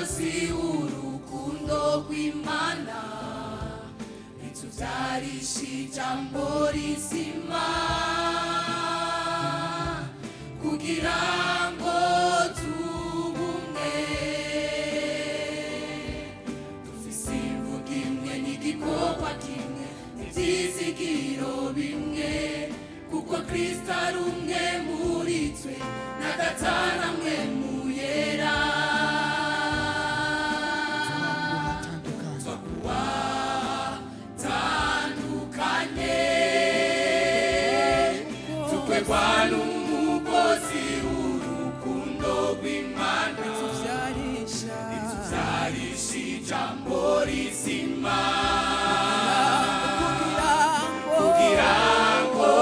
umugozi w'urukundo rw'Imana rituvyarisha ijambo rizima kugira ngo tubumwe dufise imvugo imwe n'igikorwa kimwe n'ivyizigiro bimwe kuko Kristo ari umwe muri twe na Data namwe muyera tandukanye tukwegwa n'umugozi w'urukundo rw'Imana rituvyarisha ijambo rizima kugira ngo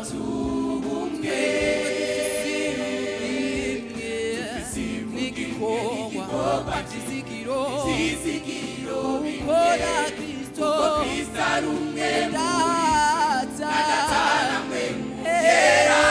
tubumwe n'igikorwa cy'izigiro bimwe kuko Kristo ari umwe muri na Data namwe muyera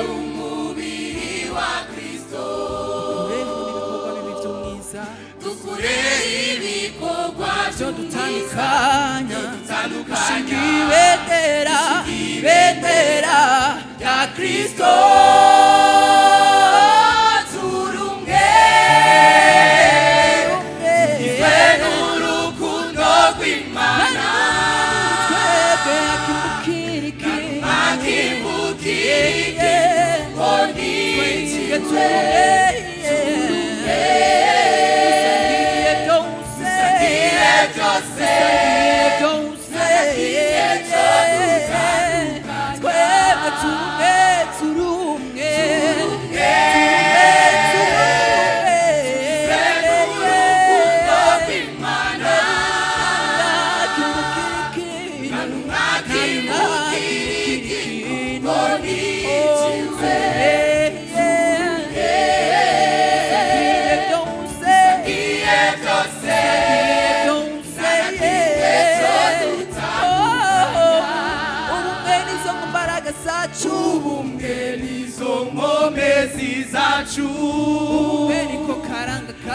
umubiri wa Kristo dukure ibikorwa byo dutandukanya ibendera ya Kristo turumwe tugizwe n'urukundo rw'Imana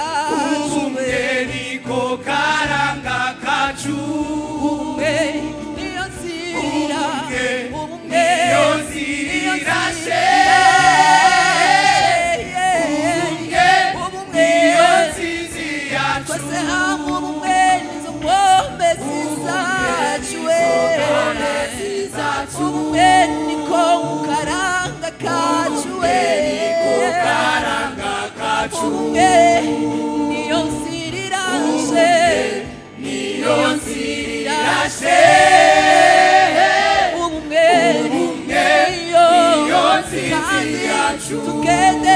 ubumwe niko karanga kacu ubumwe niyo nzira ubumwe niyo nzizi yacu twese hamwe ubumwe nizo nkomezi zacu ubumwe niko karanga kacu ubumwe niyo nzira irashe ubumwe niyo nzira yacu tugende